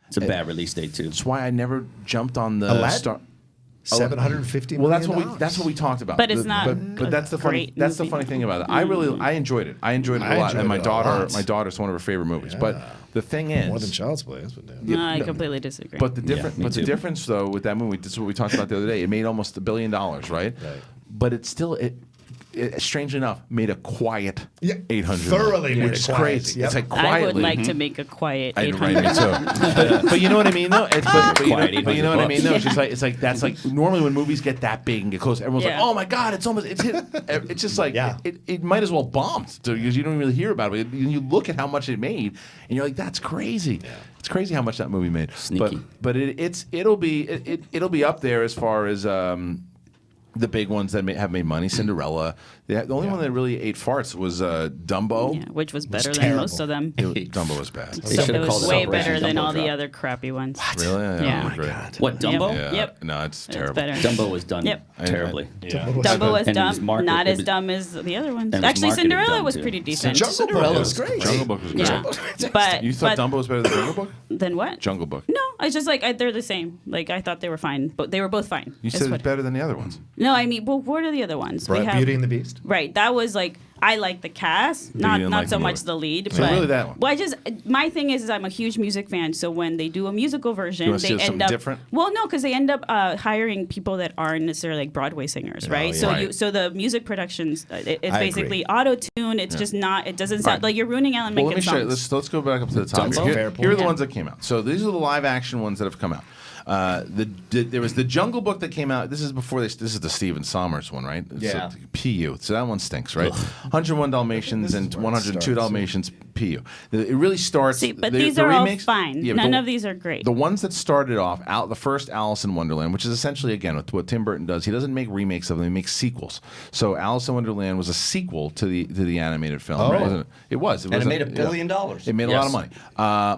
It's a bad release date too. That's why I never jumped on the Aladdin? $750 Well, million. that's what we talked about. But it's not. But that's the funny. That's the funny thing about it. I enjoyed it. I enjoyed it a lot. And my daughter's one of her favorite movies. But the thing is, more than Child's Play. No, I completely disagree. But the difference though with that movie, this is what we talked about the other day. It made almost $1 billion, right? But it still strangely enough, made a quiet 800. Thoroughly made which is it crazy. Yep. It's like quietly. I would like to make a quiet I 800. me too. But you know what I mean, though. But you know what I mean, though. It's like that's like normally when movies get that big and get close, everyone's like, "Oh my God, it's hit." It's just like it might as well bombed because you don't really hear about it. You look at how much it made, and you're like, "That's crazy." Yeah. It's crazy how much that movie made. Sneaky. But it'll be up there as far as. The big ones that have made money, Cinderella. The only one that really ate farts was Dumbo. Yeah, which was better than most of them. Dumbo was bad. So it was way better than all the other crappy ones. What? Really? Yeah. Oh my God. What, Dumbo? Yep. Yeah. Yep. No, it's terrible. better. Dumbo was done terribly. Dumbo was And it was dumb, marketed- not it as was- dumb as the other ones. and it was Actually, marketed Cinderella dumb, was too. pretty decent. Cinderella was great. Jungle Book was great. Yeah. But You thought Dumbo was better than Jungle Book? Then what? Jungle Book. No, I just they're the same. Like I thought they were fine, but they were both fine. You said it's better than the other ones. No, I mean, well, what are the other ones? Beauty and the Beast. Right, that was like I like the cast, not didn't like so the much movie. the lead. So but really that one. Well, my thing is I'm a huge music fan, so when they do a musical version, wanna see they something end up different? Well, no, because they end up hiring people that aren't necessarily like Broadway singers, right? yeah. So Right. so the music productions, it's I basically auto tune. It's just not. It doesn't sound like you're ruining Alan Well, Menken let me show you. songs. Let's go back up to the top. Dumbo? Here, Fair here are the point. ones that came out. So these are the live action ones that have come out. There was the Jungle Book that came out. This is before this. This is the Stephen Sommers one, right? Yeah. So, PU. So that one stinks, right? 101 Dalmatians and where it 102 starts, Dalmatians. PU. It really starts. See, but the- these the are all remakes- fine. Yeah, but None of these are great. The ones that started off the first Alice in Wonderland, which is essentially again what Tim Burton does. He doesn't make remakes of them; he makes sequels. So Alice in Wonderland was a sequel to the animated film, right? Wasn't it? It was. And it made $1 billion. It made a lot of money.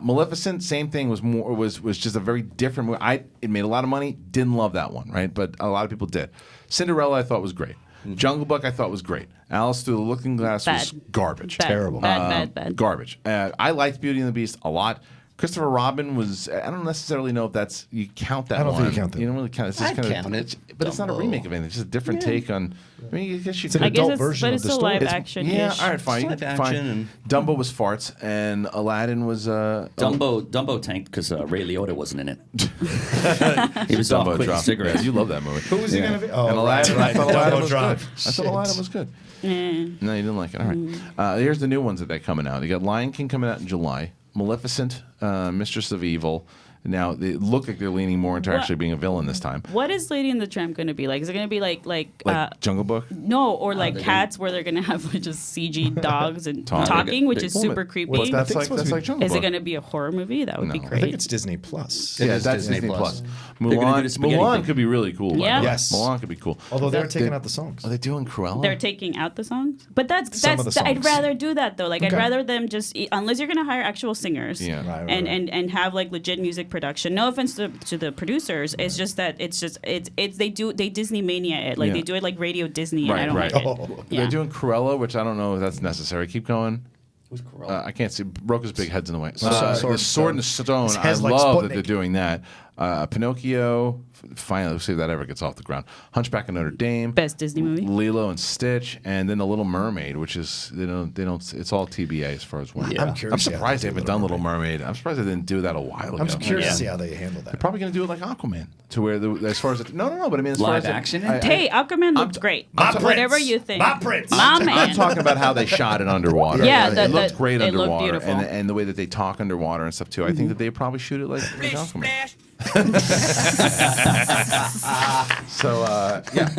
Maleficent, same thing. Was just a very different movie. It made a lot of money. Didn't love that one, right? But a lot of people did. Cinderella, I thought was great. Jungle Book, I thought was great. Alice Through the Looking Glass was garbage. Bad. Terrible. Bad. Garbage. I liked Beauty and the Beast a lot. Christopher Robin was. I don't necessarily know if you count that. I don't one. think you count that. You don't really count. It's just I'd kind count it. but it's not a Dumbo. remake of anything. It's just a different take on. I mean, I guess you an I guess adult it's, version but of it's the still story. live It's- action. Yeah, all right, fine. Live action fine. and- Dumbo was farts, and Aladdin was. Dumbo tanked because Ray Liotta wasn't in it. He was off Dumbo quitting dropped. cigarettes. You love that movie. Who was he going to be? Oh, And Aladdin, I thought Dumbo Aladdin was Drive. good. I thought Aladdin was good. Mm. No, you didn't like it. All right. Here's the new ones that are coming out. You got Lion King coming out in July. Maleficent, Mistress of Evil. Now they look like they're leaning more into actually being a villain this time. What is Lady and the Tramp going to be like? Is it going to be like Jungle Book. no, or like they're Cats, where they're going to have like, just CG dogs and Talking. talking, which is Well, super but creepy? that's think it's supposed to be- Jungle Is Book. it going to be a horror movie? That would be No. I great. I think it's Disney Plus. Yeah, is that's Disney Disney Plus. Plus. They're gonna do the spaghetti Mulan thing. could be really cool. by the Yeah. way. Yes. Mulan could be cool. Although they're That's taking good. out the songs. Are they doing Cruella? They're taking out the songs, but that's Some of the I'd songs. rather do that though. Like I'd Okay. rather them just unless you're gonna hire actual singers, Yeah. Right, and have like legit music production. No offense to the producers, it's just that it's they Disney mania it like Yeah. they do it like Radio Disney, and I don't Right. like it. Oh. Yeah. They're doing Cruella, which I don't know if that's necessary. Keep going. Who's Cruella? I can't see. Broca's big head's in the way. Sword The Sword and the Stone. His I head's love like that they're Sputnik. doing that. Finocchio. Finally, let's see if that ever gets off the ground. Hunchback of Notre Dame. Best Disney movie. Lilo and Stitch, and then The Little Mermaid, which is they don't. It's all TBA as far as when. Yeah. I'm curious. I'm to see how surprised they do haven't done Little Mermaid. I'm surprised they didn't do that a while ago. I'm just curious Yeah. to see how they handle that. They're probably going to do it like Aquaman, to where as far as no, but I mean as far Live as action? Hey, Aquaman looked great. My prince. Whatever you think. My prince. My man. I'm talking about how they shot it underwater. Yeah, it looked great it looked underwater, beautiful. and the way that they talk underwater and stuff too. I think that they probably shoot it like Aquaman. So yeah.